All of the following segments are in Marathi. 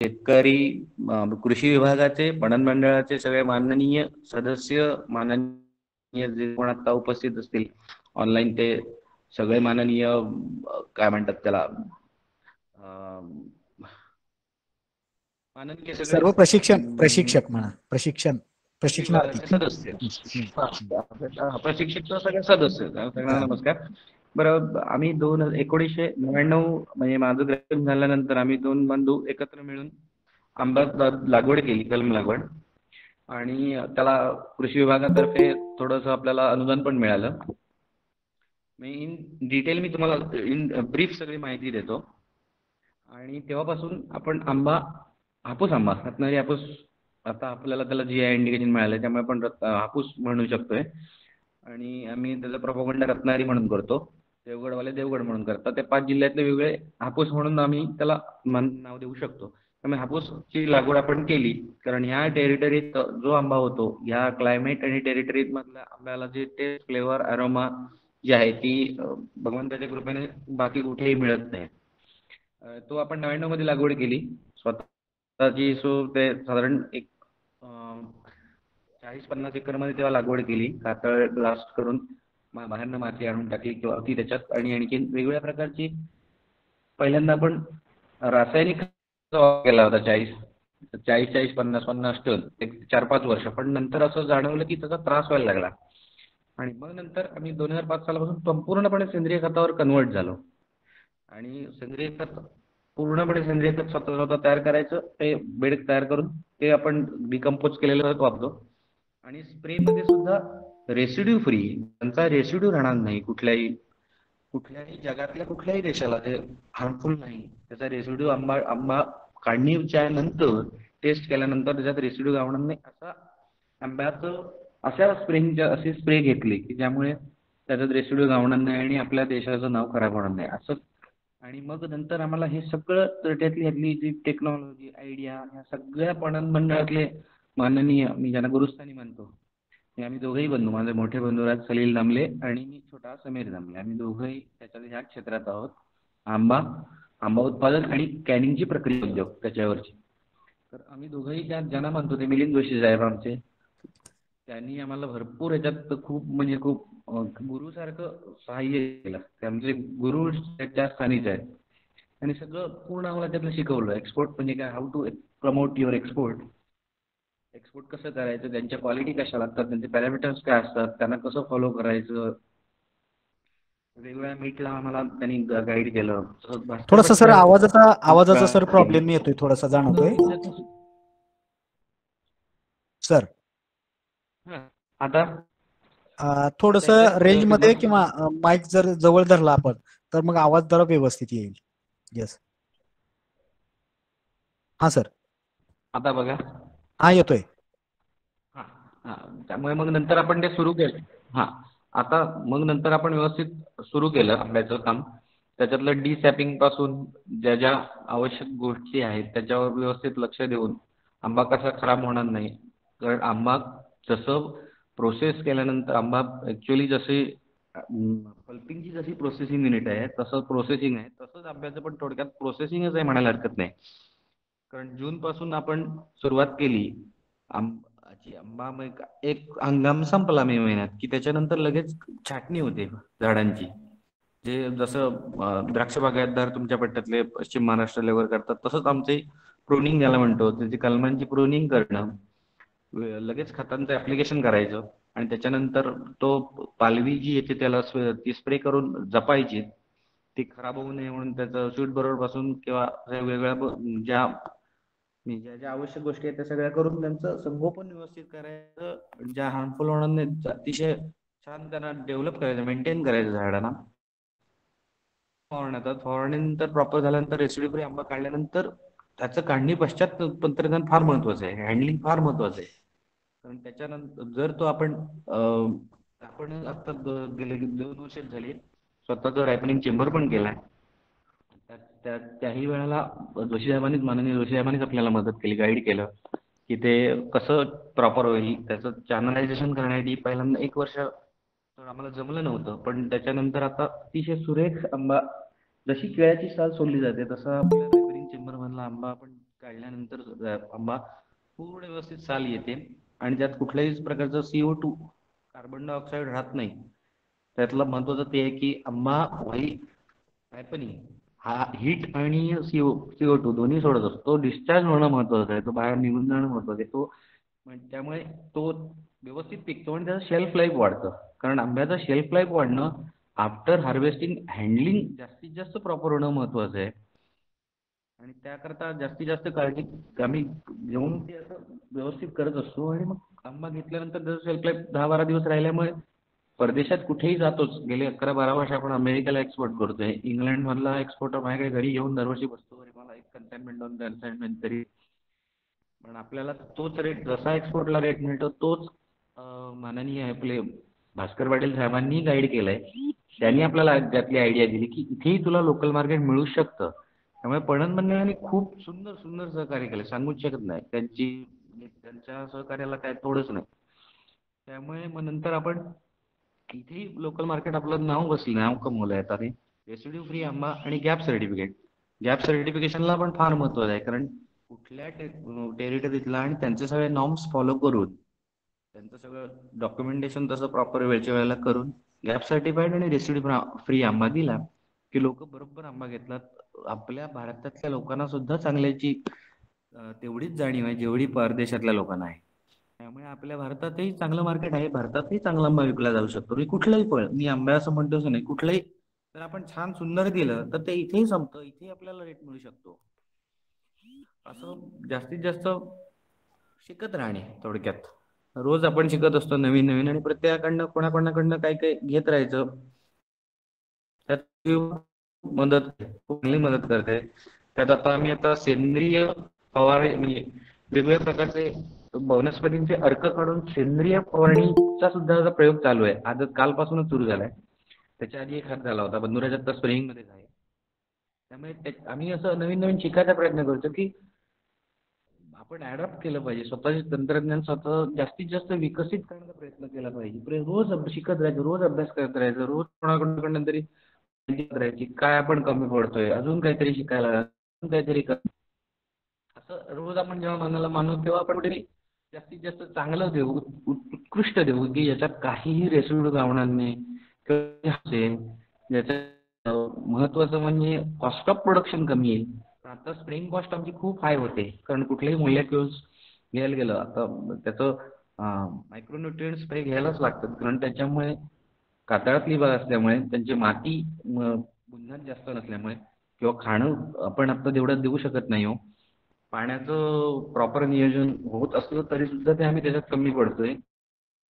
शेतकरी, कृषी विभागाचे, पणन मंडळाचे सगळे माननीय सदस्य, माननीय जे कोण आता उपस्थित असतील ऑनलाईन, ते सगळे माननीय काय म्हणतात त्याला, माननीय सगळे सर्व प्रशिक्षक म्हणा, प्रशिक्षणार्थी. विभागाचे सदस्य, प्रशिक्षक सगळे सदस्य, सगळ्यांना नमस्कार. बरं, आम्ही 1999 म्हणजे माझं ग्रॅज्युएशन झाल्यानंतर आम्ही 2 बंधू एकत्र मिळून आंबा लागवड केली, कलम लागवड. आणि त्याला कृषी विभागातर्फे थोडंसं आपल्याला अनुदान पण मिळालं. इन डिटेल मी तुम्हाला इन ब्रीफ सगळी माहिती देतो. आणि तेव्हापासून आपण हापूस आंबा, रत्नागिरी हापूस, आता आपल्याला त्याला GI इंडिकेशन मिळालं, त्यामुळे आपण हापूस म्हणू शकतोय. आणि आम्ही त्याचा प्रोपगंडा रत्नागिरी म्हणून करतो, देवगडवाले देवगड म्हणून करतात. ते 5 जिल्ह्यातले वेगळे हापूस म्हणून आम्ही त्याला नाव देऊ शकतो. त्यामुळे हापूसची लागवड आपण केली, कारण ह्या टेरिटरीत जो आंबा होतो, ह्या क्लायमेट आणि टेरिटरीत मधल्या आंब्याला जे टेस्ट, फ्लेवर, अरोमा जी आहे ती भगवंताच्या कृपेने बाकी कुठेही मिळत नाही. तो आपण 99 मध्ये लागवड केली स्वतःची. ते साधारण एक 40-50 एकर मध्ये तेव्हा लागवड केली. कातळ ब्लास्ट करून बाहेरनं माती आणून टाकली किंवा ती त्याच्यात, आणि आणखी वेगवेगळ्या प्रकारची, पहिल्यांदा आपण रासायनिक केला होता 40-50 टन एक 4-5 वर्ष. पण नंतर असं जाणवलं की त्याचा त्रास व्हायला लागला, आणि मग नंतर आम्ही 2005 सालापासून संपूर्णपणे सेंद्रिय खतावर कन्वर्ट झालो. आणि सेंद्रिय खत, पूर्णपणे सेंद्रिय खत स्वतः तयार करायचं, ते बेड तयार करून ते आपण डिकम्पोज केलेलं खत वापरतो. आणि स्प्रेमध्ये सुद्धा रेसिड्यू फ्री, त्यांचा रेसिड्यू राहणार नाही कुठल्याही जगातल्या कुठल्याही देशाला, ते हार्मफुल नाही. त्याचा रेसिड्यू आंबा काढणीच्या नंतर, टेस्ट केल्यानंतर त्याच्यात रेसिड्यू गावणार नाही, असा आंब्याचं अशी स्प्रे घेतली की ज्यामुळे त्याच्यात रेसिड्यू गावणार नाही आणि आपल्या देशाचं नाव खराब होणार नाही असं. आणि मग नंतर आम्हाला हे सगळं त्यातली जी टेक्नॉलॉजी, आयडिया, ह्या सगळ्या पणन मंडळातले माननीय, मी ज्यांना गुरुस्थानी म्हणतो, आम्ही दोघेही बंधू, माझे मोठे बंधुराज सलील दामले आणि मी छोटा समीर दामले, आम्ही दोघंही त्याच्या ह्या क्षेत्रात आहोत. आंबा उत्पादन आणि कॅनिंगची प्रक्रिया उद्योग त्याच्यावरची. तर आम्ही दोघंही ज्यांना म्हणतो ते मिलिंद जोशी साहेब आमचे, त्यांनी आम्हाला भरपूर याच्यात खूप गुरुसारखं सहाय्य केलं. ते आमचे गुरु त्या स्थानीच आहेत, आणि सगळं पूर्ण आम्हाला त्यातलं शिकवलं. एक्सपोर्ट म्हणजे काय, how to promote your export कसं करायचं, त्यांच्या क्वालिटी कशा लागतात, त्यांचे पॅरामीटर्स काय असतात, त्यांना कसं फॉलो करायचं, वेगवेगळ्या मीटला आम्हाला त्यांनी गाईड केलं. थोडासा सर आवाजाचा सर प्रॉब्लेम येतोय, थोडासा जाणवतोय सर. आता थोडस रेंज मध्ये किंवा माईक जर जवळ धरला आपण तर मग आवाज जरा व्यवस्थित येईल. येस, हा सर. आता बघा, हा येतोय. त्यामुळे मग नंतर आपण ते सुरू केलं. आता मग नंतर आपण व्यवस्थित सुरू केलं आंब्याचं काम. त्याच्यातलं डिसॅपिंग पासून ज्या ज्या आवश्यक गोष्टी आहेत त्याच्यावर व्यवस्थित लक्ष देऊन आंबा कसा खराब होणार नाही. कारण आंबा जसं प्रोसेस केल्यानंतर आंबा ॲक्च्युअली जसे पल्पिंगची जशी प्रोसेसिंग युनिट आहे तसं प्रोसेसिंग आहे, तसंच आंब्याचं पण थोडक्यात प्रोसेसिंगच आहे म्हणायला हरकत नाही. कारण जूनपासून आपण सुरुवात केली आंबा मग एक हंगाम संपला मे महिन्यात की त्याच्यानंतर लगेच छाटणी होते झाडांची. जे जसं द्राक्ष बागायतदार तुमच्या पट्ट्यातले पश्चिम महाराष्ट्र लेवर करतात तसंच आमचे प्रुनिंग ज्याला म्हणतो, त्याची कलमांची प्रुनिंग करणं, लगेच खतांचं ऍप्लिकेशन करायचं आणि त्याच्यानंतर तो पालवी जी येते त्याला ती स्प्रे करून जपायची, ती खराब होऊ नये म्हणून त्याचं स्वीट बरोबर पासून किंवा वेगवेगळ्या ज्या ज्या आवश्यक गोष्टी आहेत त्या सगळ्या करून त्यांचं संगोपन व्यवस्थित करायचं, ज्या हार्मफुल होणार नाही अतिशय छान त्यांना डेव्हलप करायचं, मेंटेन करायचं झाडांना. फवारणीनंतर प्रॉपर झाल्यानंतर रेसिड्यू फ्री आंबा काढल्यानंतर त्याचं काढणी पश्चात तंत्रज्ञान फार महत्वाचं आहे, हँडलिंग फार महत्वाचं आहे. कारण त्याच्यानंतर जर तो आपण आता गेले 2 वर्ष झाली स्वतःचं रॅपनिंग चेंबर पण केलाय. त्याही वेळेला माननीय जोशी साहेबांनीच आपल्याला मदत केली, गाईड केलं की ते कसं प्रॉपर होईल. त्याचं चॅनलायझेशन करण्यासाठी पहिल्यांदा 1 वर्ष आम्हाला जमलं नव्हतं, पण त्याच्यानंतर आता अतिशय सुरेख आंबा, जशी केळ्याची साल सोडली जाते तसा आपल्या रॅपनिंग चेंबर मधला आंबा आपण काढल्यानंतर आंबा पूर्ण व्यवस्थित साल येते आणि त्यात कुठल्याही प्रकारचं CO2 कार्बन डायऑक्साईड राहत नाही. त्यातलं महत्वाचं ते आहे की आंबा व्हाईट हॅपनिंग हा हीट आणि CO2 दोन्ही सोडत असतो. तो डिस्चार्ज होणं महत्वाचं आहे, तो बाहेर निघून जाणं महत्वाचं आहे. त्यामुळे तो व्यवस्थित पिकतो आणि त्याचं शेल्फ लाईफ वाढतं. कारण आंब्याचं शेल्फ लाईफ वाढणं आफ्टर हार्वेस्टिंग हँडलिंग जास्तीत जास्त प्रॉपर होणं महत्वाचं आहे. आणि त्याकरता जास्तीत जास्त काळजी आम्ही घेऊन ते असं व्यवस्थित करत असतो. आणि मग आंबा घेतल्यानंतर त्याचं शेल्फ लाईफ 10-12 दिवस राहिल्यामुळे परदेशात कुठेही जातोच. गेले 11-12 वर्ष आपण अमेरिकेला एक्सपोर्ट करतोय. इंग्लंड मधला एक्सपोर्टर माझ्याकडे घरी येऊन दरवर्षी बसतो. अरे मला एक कन्साइनमेंट 2 कन्साइनमेंट तरी. पण आपल्याला तोच रेट जसा एक्सपोर्टला रेट मिळतो तोच माननीय आपले भास्कर पाटील साहेबांनी गाईड केलंय. त्यांनी आपल्याला त्यातली आयडिया दिली की इथेही तुला लोकल मार्केट मिळू शकतं. त्यामुळे पणन मंडळाने खूप सुंदर सुंदर सहकार्य केलं, सांगूच शकत नाही. त्यांच्या सहकार्याला काय तोडच नाही. त्यामुळे मग नंतर आपण इथेही लोकल मार्केट आपलं नाव बसलं, नाव कमवलं आहे आता ते. रेसिड्यू फ्री आंबा आणि गॅप सर्टिफिकेट. गॅप सर्टिफिकेशनला पण फार महत्व आहे, कारण कुठल्या टेरिटरीतला आणि त्यांचे सगळे नॉर्म्स फॉलो करून त्यांचं सगळं डॉक्युमेंटेशन तसं प्रॉपर वेळच्या वेळेला करून गॅप सर्टिफाईड आणि रेसिड्यू फ्री आंबा दिला की लोक बरोबर आंबा घेतलात. आपल्या भारतातल्या लोकांना सुद्धा चांगल्याची तेवढीच जाणीव आहे जेवढी परदेशातल्या लोकांना आहे. त्यामुळे आपल्या भारतातही चांगलं मार्केट आहे. भारतातही चांगला आंबा विकला जाऊ शकतो. मी कुठलंही फळ, मी आंबा असं म्हणतोच नाही, कुठलंही जर आपण छान सुंदर दिलं तर ते इथेही संपतं, इथेही आपल्याला रेट मिळू शकतो. असं जास्तीत जास्त शिकत राहणे थोडक्यात. रोज आपण शिकत असतो नवीन नवीन आणि प्रत्येकाकडनं कोणाकोणाकडनं काही काही घेत राहायचं. त्यात मदत खूप चांगली मदत करते. त्यात आता सेंद्रिय फवारे म्हणजे वेगवेगळ्या प्रकारचे वनस्पतींचे अर्क काढून सेंद्रिय फवारणीचा सुद्धा आता प्रयोग चालू आहे. आज कालपासूनच सुरू झालाय. त्याच्या आधी एक हात झाला होता, बंधुराज आता स्प्रेइंग मध्ये आहे. त्यामुळे आम्ही असं नवीन नवीन शिकायचा प्रयत्न करतो की आपण ऍडॉप्ट केलं पाहिजे. स्वतःचे तंत्रज्ञान स्वतः जास्तीत जास्त विकसित करण्याचा प्रयत्न केला पाहिजे. रोज शिकत राहायचं, रोज अभ्यास करत राहायचं, रोज कोणाकडून तरी माहिती करायची, काय आपण कमी पडतोय, अजून काहीतरी शिकायला, अजून काहीतरी असं रोज आपण जेव्हा मनाला मानू तेव्हा आपण कुठेतरी जास्तीत जास्त चांगलं देऊ, उत्कृष्ट देऊ की याच्यात काहीही रेसिड्यू गावणार नाही. ज्याच्यात महत्वाचं म्हणजे कॉस्ट ऑफ प्रोडक्शन कमी येईल. आता स्प्रेइंग कॉस्ट आमची खूप हाय होते, कारण कुठलेही मोलॅक्युल्स घ्यायला गेलं आता त्याचं मायक्रोन्युट्रिएंट स्प्रे घ्यायलाच लागतात. कारण त्याच्यामुळे कातळातली बाग असल्यामुळे, त्यांची माती गुणधर्म जास्त नसल्यामुळे किंवा खाणं आपण आता तेवढं देऊ शकत नाही. हो, पाण्याचं प्रॉपर नियोजन होत असलं तरी सुद्धा ते आम्ही त्याच्यात कमी पडतोय.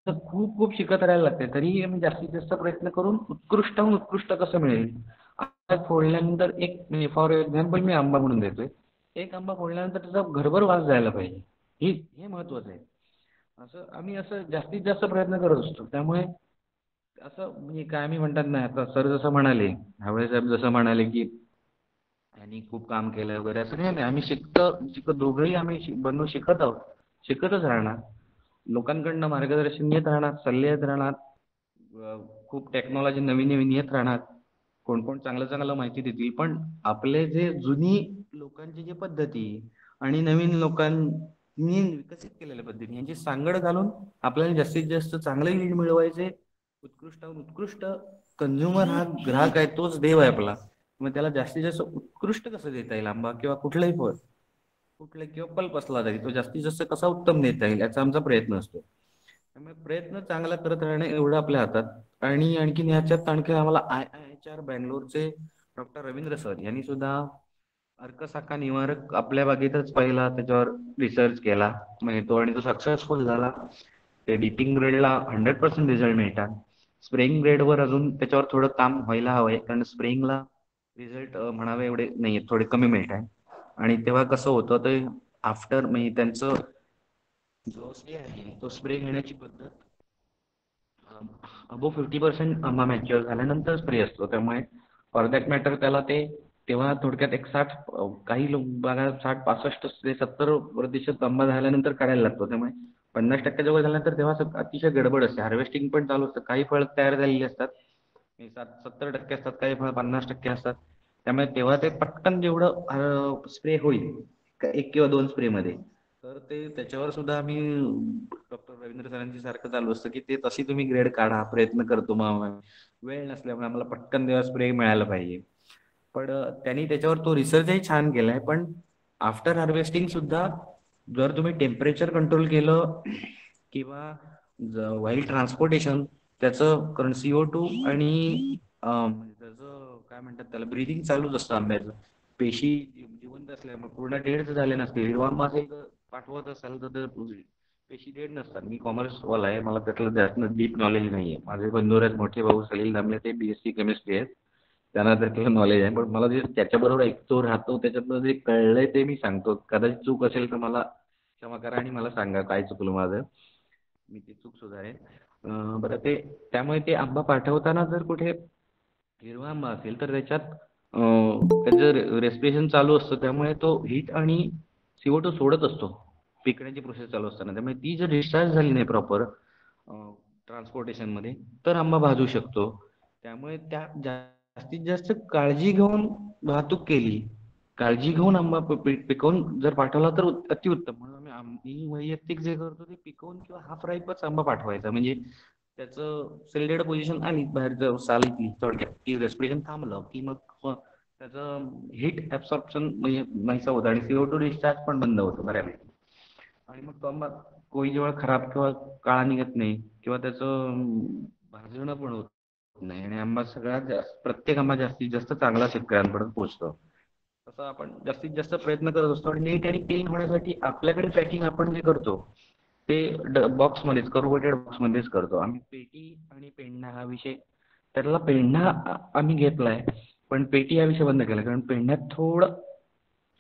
तर खूप खूप शिकत राहायला लागते. तरीही आम्ही जास्तीत जास्त प्रयत्न करून उत्कृष्टहून उत्कृष्ट कसं मिळेल. आंबा फोडल्यानंतर एक फॉर एक्झाम्पल मी आंबा म्हणून देतोय, एक आंबा फोडल्यानंतर त्याचा घरभर वास जायला पाहिजे. हे महत्वाचं आहे. असं जास्तीत जास्त प्रयत्न करत असतो. त्यामुळे असं म्हणजे काय मी म्हणतात ना, आता सर जसं म्हणाले, हावळे साहेब जसं म्हणाले की यांनी खूप काम केलं वगैरे, असं नाही. आम्ही शिकत दोघंही आम्ही बनवून शिकत आहोत, शिकतच राहणार. लोकांकडनं मार्गदर्शन येत राहणार, सल्ले येत राहणार, खूप टेक्नॉलॉजी नवीन नवीन येत राहणार. कोण कोण चांगलं चांगलं माहिती देतील. पण आपले जे जुनी लोकांची जी पद्धती आणि नवीन लोकांनी विकसित केलेल्या पद्धती यांची सांगड घालून आपल्याला जास्तीत जास्त चांगले लीड मिळवायचे. उत्कृष्ट कंझ्युमर हा ग्राहक आहे, तोच देव आहे आपला. मग त्याला जास्तीत जास्त उत्कृष्ट कसं देता येईल आंबा किंवा कुठलाही फळ, किंवा पल्प असला तरी तो जास्तीत जास्त कसा उत्तम देता येईल याचा आमचा प्रयत्न असतो. त्यामुळे प्रयत्न चांगला करत राहणे एवढं आपल्या हातात. आणि आणखीन ह्याच्यात आम्हाला IIHR बँगलोरचे डॉक्टर रवींद्र सर यांनी सुद्धा अर्कशाखा निवारक आपल्या बागेतच पहिला त्याच्यावर रिसर्च केला. म्हणजे आणि तो सक्सेसफुल झाला. ते डिपिंग ग्रेडला 100% रिझल्ट मिळतात. स्प्रेइंग ग्रेडवर अजून त्याच्यावर थोडं काम व्हायला हवंय, कारण स्प्रेइंगला रिझल्ट म्हणावे एवढे नाही, थोडे कमी मिळतात. आणि तेव्हा कसं होतं ते आफ्टर म्हणजे त्यांचं जो स्प्रे आहे तो स्प्रे घेण्याची पद्धत अबो 50% आंबा मॅच्युअर झाल्यानंतर स्प्रे असतो. त्यामुळे फॉर दॅट मॅटर त्याला ते तेव्हा थोडक्यात एक 60 काही लोक बघा 60-65 ते 70% आंबा झाल्यानंतर काढायला लागतो. त्यामुळे 50% जवळ झाल्यानंतर तेव्हा अतिशय गडबड असते. हार्वेस्टिंग पण चालू असतं. काही फळ तयार झालेली असतात, 70% असतात, काही फळ 50% असतात. त्यामुळे तेव्हा ते पटकन जेवढं स्प्रे होईल 1 किंवा 2 स्प्रे मध्ये. तर ते त्याच्यावर सुद्धा आम्ही डॉक्टर रवींद्र सरांची सारखं चालू असतं की ते तशी तुम्ही ग्रेड काढा, प्रयत्न करतो मग वेळ नसल्यामुळे आम्हाला पटकन तेव्हा स्प्रे मिळायला पाहिजे. पण त्यांनी त्याच्यावर तो रिसर्चही छान केलाय. पण आफ्टर हार्वेस्टिंग सुद्धा जर तुम्ही टेम्परेचर कंट्रोल केलं किंवा व्हाईल ट्रान्सपोर्टेशन त्याचं, कारण CO2 आणि त्याचं काय म्हणतात त्याला, ब्रिदिंग चालूच असतं आंब्याचं. पेशी जिवंत असल्यामुळे पूर्ण डेड झाले नसते. हिरवा आंबा असेल तर पाठवत असाल तर पेशी डेड नसतात. मी कॉमर्स वाला आहे, मला त्यातलं जास्त डीप नॉलेज नाहीये. माझे बंधू आहेत, मोठे भाऊ सलील दामले, ते BSc केमिस्ट्री आहेत, त्यांना त्यातलं नॉलेज आहे. पण मला जे त्याच्याबरोबर ऐकतो राहतो त्याच्यातलं जे कळलंय ते मी सांगतो. कदाचित चूक असेल तर मला क्षमा करा आणि मला सांगा काय चुकलं माझं, मी ती चूक सुधारेन. बरं, ते त्यामुळे ते आंबा पाठवताना जर कुठे हिरवा आंबा असेल तर त्याच्यात त्याचं रेस्पिरेशन चालू असतं, त्यामुळे तो हीट आणि CO2 सोडत असतो पिकण्याची प्रोसेस चालू असताना. त्यामुळे ती जर डिस्चार्ज झाली नाही प्रॉपर ट्रान्सपोर्टेशन मध्ये तर आंबा भाजू शकतो. त्यामुळे त्या जास्तीत जास्त काळजी घेऊन वाहतूक केली, काळजी घेऊन आंबा पिकवून जर पाठवला तर अतिउत्तम. म्हणून आम्ही वैयक्तिक जे करतो ते पिकवून किंवा हाफ राईपच आंबा पाठवायचा. म्हणजे त्याचं सेल्डेड पोझिशन आली बाहेर सालीतली थोडक्यात की रेस्पिरेशन थांबलं की मग त्याचं हीट ऍब्सॉर्प्शन म्हणजे नाहीसा होतं आणि CO2 डिस्चार्ज पण बंद होतो बऱ्यापैकी. आणि मग तो आंबा कोळी वेळा खराब किंवा काळा निघत नाही किंवा त्याचं भाजणं पण होत नाही आणि आंबा सगळ्यात जास्त, प्रत्येक आंबा जास्तीत जास्त चांगला शेतकऱ्यांपर्यंत पोहोचतो. तसं आपण जास्तीत जास्त प्रयत्न करत असतो. आणि नीट आणि क्लीन होण्यासाठी आपल्याकडे पॅकिंग आपण जे करतो ते बॉक्समध्येच, करुगेटेड बॉक्समध्येच करतो आम्ही. पेटी आणि पेंढा हा विषय, त्यातला पेंढा आम्ही घेतलाय पण पेटी हा विषय बंद केला, कारण पेंढ्यात थोडं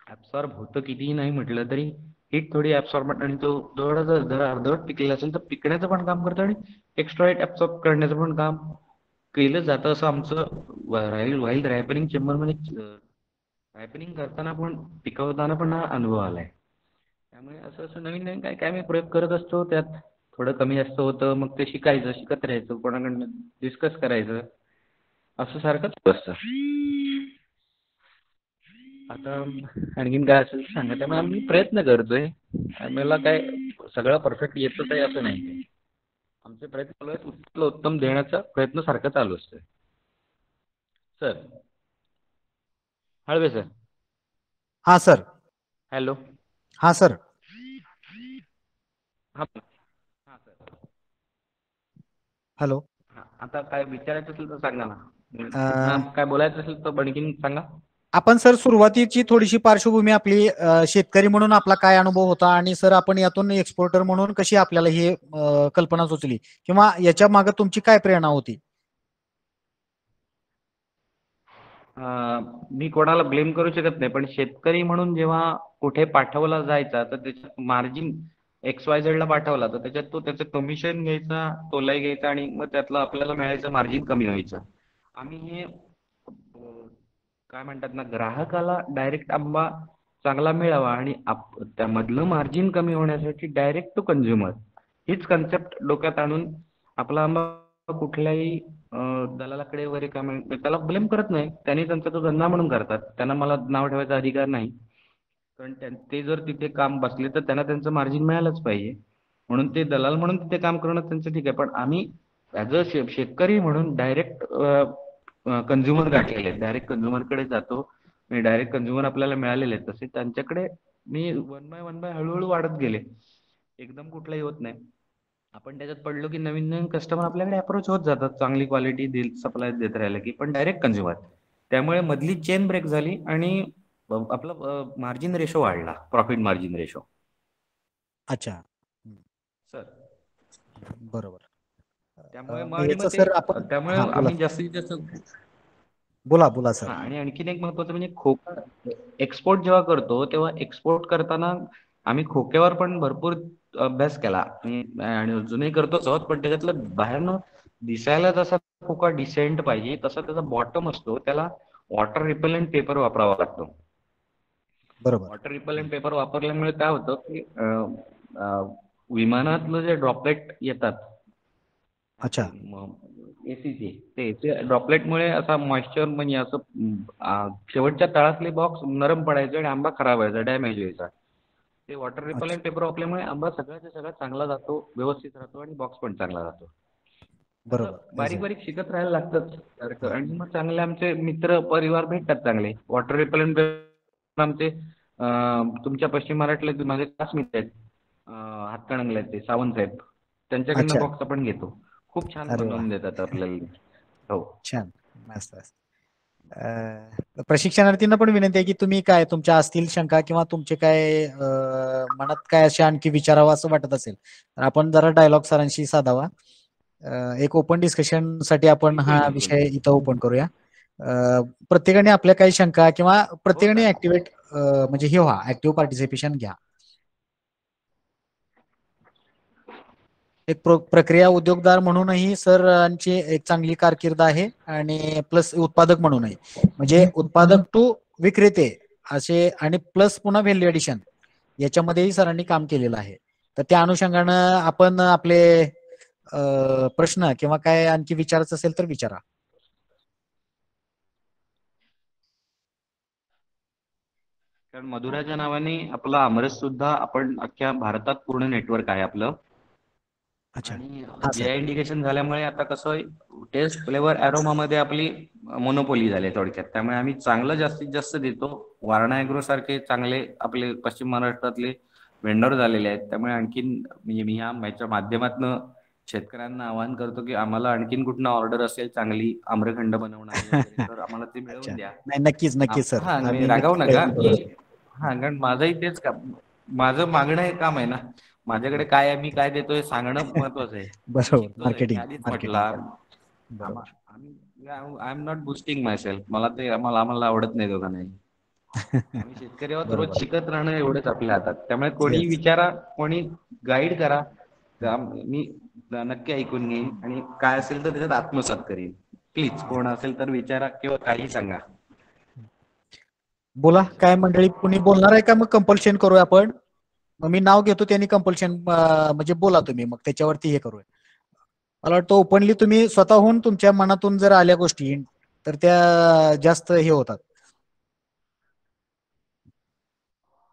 ऍब्सॉर्ब होतं कितीही नाही म्हटलं तरी. हीट थोडी ऍब्सॉर्बंट, आणि तो जर अर्धवट पिकलेला असेल तर पिकण्याचं पण काम करतो आणि एक्स्ट्रा हीट ऍब्सॉर्ब करण्याचं पण काम केलं जातं. असं आमचं व्हाईल रॅपनिंग चेंबरमध्ये रॅपनिंग करताना पण पिकवताना पण हा अनुभव आलाय. त्यामुळे असं असं नवीन नवीन काय काय मी प्रयोग करत असतो. त्यात थोडं कमी जास्त होतं मग ते शिकायचं, शिकत राहायचं, कोणाकडनं डिस्कस करायचं, असं सारखंच असतं. आता आणखीन काय असेल तर सांगा. त्यामुळे आम्ही प्रयत्न करतोय. आम्हाला काय सगळं परफेक्ट येतच आहे असं नाही. आमचे प्रयत्न चालू आहेत, उत्तम उत्तम देण्याचा प्रयत्न सारखा चालू असतोय. Sir, Halve sir. हा सर. हॅलो. हा सर. हा हा सर. हॅलो. आता काय विचारायचं असेल तर सांगा ना. हा, अ, काय बोलायचं असेल तर आणखीन सांगा. आपण सर सुरुवातीची थोडीशी पार्श्वभूमी आपली, शेतकरी म्हणून आपला काय अनुभव होता आणि सर आपण यातून एक्सपोर्टर म्हणून कशी आपल्याला ही कल्पना सुचली किंवा याच्या मागे तुमची काय प्रेरणा होती? मी कोणाला ब्लेम करू शकत नाही, पण शेतकरी म्हणून जेव्हा कुठे पाठवला जायचा तर त्याच्यात मार्जिन XYZ ला पाठवला तर त्याच्यात तो त्याचं कमिशन घ्यायचा, तोलाई घ्यायचा आणि मग त्यातलं आपल्याला मिळायचं मार्जिन कमी व्हायचं. आम्ही हे काय म्हणतात ना, ग्राहकाला डायरेक्ट आंबा चांगला मिळावा आणि त्यामधलं मार्जिन कमी होण्यासाठी डायरेक्ट टू कंझ्युमर हीच कन्सेप्ट डोक्यात आणून आपला आंबा कुठल्याही दलालाकडे वगैरे त्याला ब्लेम करत नाही. त्यांनी त्यांचा तो धंदा म्हणून करतात, त्यांना मला नाव ठेवायचा अधिकार नाही. कारण ते जर तिथे काम बसले तर त्यांना त्यांचं मार्जिन मिळालंच पाहिजे. म्हणून ते दलाल म्हणून तिथे काम करणं त्यांचं ठीक आहे. पण आम्ही ॲज अ शेतकरी म्हणून डायरेक्ट कंझ्युमर गाठलेले आहेत, डायरेक्ट कंझ्युमरकडे जातो. डायरेक्ट कंझ्युमर आपल्याला मिळालेले आहेत. तसे त्यांच्याकडे मी वन बाय हळूहळू वाढत गेले. एकदम कुठलाही होत नाही. आपण त्याच्यात पडलो की नवीन नवीन कस्टमर आपल्याकडे अप्रोच होत जातात, चांगली क्वालिटी सप्लाय देत राहिलं की. पण डायरेक्ट कंझ्युमर, त्यामुळे मधली चेन ब्रेक झाली आणि आपला मार्जिन रेशो वाढला, प्रॉफिट मार्जिन रेशो. अच्छा. सर, बरोबर. त्यामुळे मग आणि याचं मग ते सर आपण, त्यामुळे हा बोला आम्ही जास्तीत जास्त बोला बोला सर. हा. आणि आणखीन एक महत्वाचं म्हणजे खोका एक्सपोर्ट जेव्हा करतो तेव्हा एक्सपोर्ट करताना आम्ही खोक्यावर पण भरपूर अभ्यास केला आणि अजूनही करतोच आहोत. पण त्याच्यातलं बाहेरनं दिसायला जसा खोका डिसेंट पाहिजे तसा त्याचा बॉटम असतो, त्याला वॉटर रिपेलंट पेपर वापरावा लागतो. बरोबर. वॉटर रिपेलंट पेपर वापरल्यामुळे काय होतं की विमानातलं जे ड्रॉपलेट येतात अच्छा. एसीचे ते ड्रॉपलेटमुळे असा मॉइश्चर म्हणजे असं शेवटच्या तळातले बॉक्स नरम पडायचे आणि आंबा खराब व्हायचा, डॅमेज व्हायचा. ते वॉटर अच्छा. रिपेलंट पेपर वापरल्यामुळे आंबा सगळ्याचा सगळा चांगला जातो, व्यवस्थित राहतो आणि बॉक्स पण चांगला राहतो. असं बरोबर. बारीक बारीक शिकत राहायला लागतं सारखं. आणि मग चांगले आमचे मित्र परिवार भेटतात चांगले वॉटर रिपेलंट आमचे. तुमच्या पश्चिम महाराष्ट्रातले माझे खास मित्र आहेत, हातकणंगल्याचे सावंत साहेब, त्यांच्याकडनं अच्छा. बॉक्स आपण घेतो. खूप छान अरे वा. बनवून देतात आपल्याला. हो. छान. मस्त मस्त. प्रशिक्षणार्थींना पण विनंती आहे की तुम्ही काय तुमच्या असतील शंका किंवा तुमचे काय मनात काय असे आणखी विचारावं असं वाटत असेल तर आपण जरा डायलॉग सरांशी साधावा. एक ओपन डिस्कशन साठी आपण बिलकुल हा बिलकुल. विषय इथं ओपन करूया. प्रत्येकाने आपल्या काही शंका किंवा हो प्रत्येकाने चालेल. ऍक्टिव्हेट म्हणजे हे व्हा, ऍक्टिव्ह पार्टिसिपेशन घ्या. एक प्रक्रिया उद्योगदार म्हणूनही सरांची एक चांगली कारकीर्द आहे आणि प्लस उत्पादक म्हणूनही, म्हणजे उत्पादक टू विक्रेते असे आणि प्लस पुन्हा व्हॅल्यू एडिशन याच्यामध्येही सरांनी काम केलेलं आहे. तर त्या अनुषंगानं आपण आपले प्रश्न किंवा काय आणखी विचारायचं असेल तर विचारा. कारण मधुराच्या नावाने आपला आमरस सुद्धा आपण अख्ख्या भारतात पूर्ण नेटवर्क आहे आपलं. अच्छा. आणि हा सर. जीआय इंडिकेशन झाल्यामुळे आता कसं टेस्ट फ्लेवर मध्ये आपली मोनोपोली झाली थोडक्यात. त्यामुळे आम्ही चांगलं जास्तीत जास्त देतो. वारणा ॲग्रो सारखे चांगले आपले पश्चिम महाराष्ट्रातले वेंडर झालेले आहेत. त्यामुळे आणखीन म्हणजे मी ह्याच्या माध्यमातून शेतकऱ्यांना आवाहन करतो की आम्हाला आणखीन कुठनं ऑर्डर असेल चांगली आम्रखंड बनवणारी वगैरे तर आम्हाला ते अच्छा. मिळवून द्या. नाही, नक्कीच नक्कीच सर, हा मी आम्ही रागावू नक्की नका प्रयत्न की करू. हा, कारण माझंही तेच काम, माझं मागणं हे काम आहे ना. माझ्याकडे काय आहे, मी काय देतो हे सांगणं महत्वाचं आहे. मी बरोबर. शिकतोच आहे, मी मार्केटिंग आधीच मार्केटिंग म्हटलं. करा. बरोबर. I am not boosting my self. आम्हाला आवडत नाही दोघांनाही. आम्ही शेतकरी आहोत, रोज बरोबर. शिकत राहणं एवढंच आपल्या हातात. त्यामुळे कोणी येस. विचारा, कोणी गाईड करा, मी नक्की ऐकून घेईन आणि काय असेल तर त्याच्यात आत्मसात करीन. प्लीज कोण असेल तर विचारा किंवा काही सांगा. बोला काय मंडळी, कुणी बोलणार आहे का? मग कंपल्शन करूया आपण. मग मी नाव घेतो त्यांनी कंपल्शन म्हणजे बोला तुम्ही, मग त्याच्यावरती हे करूया. मला वाटतं ओपनली तुम्ही स्वतःहून तुमच्या मनातून जर आल्या गोष्टी तर त्या जास्त हे होतात.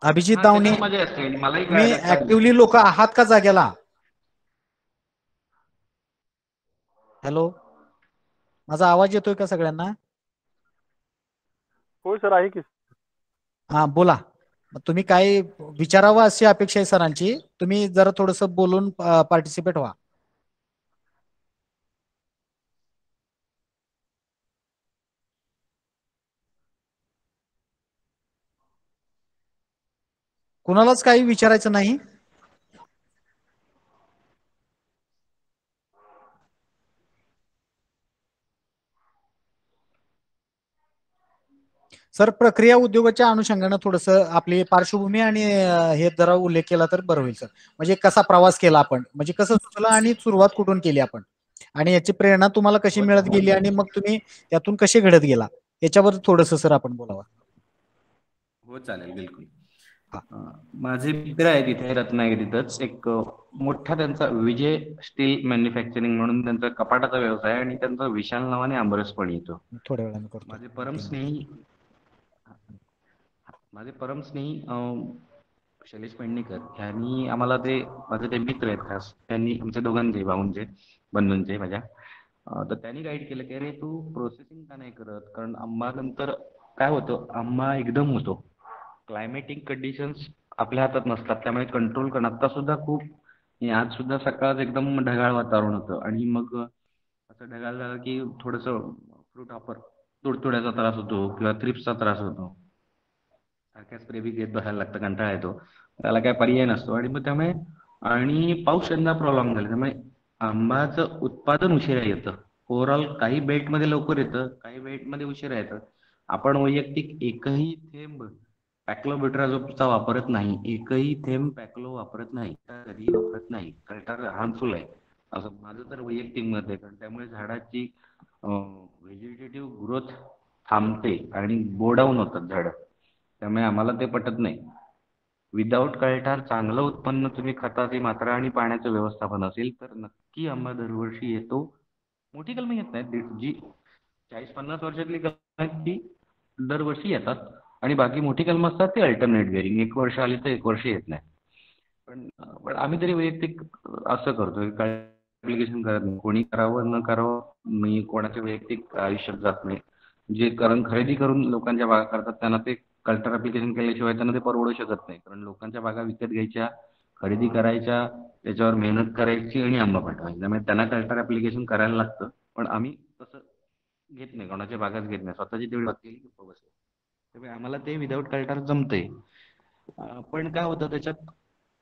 अभिजित हा, दावणे, त्याच्यात मजा असते. मलाही तुम्ही कळायला छान. ऍक्टिव्हली लोक आहात का जाग्याला? हॅलो, माझा आवाज येतोय का सगळ्यांना? हो सर, आहे की. हा बोला. तुम्ही काय विचारावं अशी अपेक्षा आहे सरांची. तुम्ही जरा थोडस बोलून पार्टिसिपेट व्हा. कुणालाच काही विचारायचं नाही. सर, प्रक्रिया उद्योगाच्या अनुषंगानं थोडस आपली पार्श्वभूमी आणि हे जरा उल्लेख केला तर बरं होईल सर. म्हणजे कसा प्रवास केला आपण, म्हणजे कसं सुचलं आणि सुरुवात कुठून केली आपण, आणि याची प्रेरणा तुम्हाला कशी हो मिळत गेली आणि मग तुम्ही त्यातून कसे घडत गेला, याच्यावर थोडस सर आपण बोलावं. हो चालेल, बिलकुल. हा. माझे मित्र आहेत इथे रत्नागिरीतच. एक मोठा त्यांचा विजय स्टील मॅन्युफॅक्चरिंग म्हणून त्यांचा कपाटाचा व्यवसाय आहे आणि त्यांचा विशाल नावाने आंबरस पण येतो. थोड्या वेळाने करतो. माझे परम स्नेही माझे परम स्नेही शैलेश पेडणेकर यांनी आम्हाला ते, माझे ते मित्र आहेत खास, त्यांनी आमच्या दोघांचे भाऊंचे बंधूंचे माझ्या, तर त्यांनी गाईड केलं की अरे तू प्रोसेसिंग का नाही करत. कारण आंबा नंतर काय होतं, आंबा एकदम होतो, क्लायमेटिक कंडिशन्स आपल्या हातात नसतात. त्यामुळे कंट्रोल करणं आता सुद्धा खूप, आज सुद्धा सकाळ एकदम ढगाळ वातावरण होतं आणि मग असं ढगाळ झालं की थोडंसं फ्रूट हॉपर तुडतुड्याचा त्रास होतो किंवा थ्रिप्सचा त्रास होतो. सारख्या स्प्रे बी घेत बसायला लागतं, कंटाळा येतो, त्याला काय पर्याय नसतो. आणि मग त्यामुळे आणि पाऊस यंदा प्रॉब्लेम झाला, त्यामुळे आंबाचं उत्पादन उशिरा येतं. ओव्हरऑल काही बेल्टमध्ये लवकर येतं, काही बेल्टमध्ये उशिरा येतं. आपण वैयक्तिक एकही थेंब पॅक्लोबिट्राझोलचा वापरत नाही, एकही थेंब पॅक्लो वापरत नाही, कधी वापरत नाही. कारण हार्मफुल आहे असं माझं तर वैयक्तिक मत आहे. कारण त्यामुळे झाडाची व्हेजिटेटिव्ह ग्रोथ थांबते आणि बो डाऊन होतात झाडं. त्यामुळे आम्हाला ते पटत नाही. विदाऊट कळठार चांगलं उत्पन्न तुम्ही खताची मात्रा आणि पाण्याचं व्यवस्थापन असेल तर नक्की इतकी आंबा दरवर्षी येतो. मोठी कलमं येत नाहीत, जी 40-50 वर्षातली कलमं आहेत ती दरवर्षी येतात आणि बाकी मोठी कलमं असतात ती अल्टरनेट बेअरिंग, एक वर्ष आली तर एक वर्ष येत नाही. पण आम्ही तरी वैयक्तिक असं करतो, काय ऍप्लिकेशन करत नाही. कोणी करावं न करावं मी कोणाच्या वैयक्तिक आयुष्यात जात नाही. जे कारण खरेदी करून लोकांच्या बागा करतात त्यांना ते कल्टर ऍप्लिकेशन केल्याशिवाय त्यांना ते परवडू शकत नाही. कारण लोकांच्या बागा विकत घ्यायच्या, खरेदी करायच्या, त्याच्यावर मेहनत करायची आणि आंबा पाठवायचा. त्यामुळे त्यांना कल्टर ऍप्लिकेशन करायला लागतं. पण आम्ही तसं घेत नाही, कोणाच्या बागाच घेत नाही. स्वतःची तेवढी बाग केली की बस. त्यामुळे आम्हाला ते विदाऊट कल्टर जमतंय. पण काय होतं त्याच्यात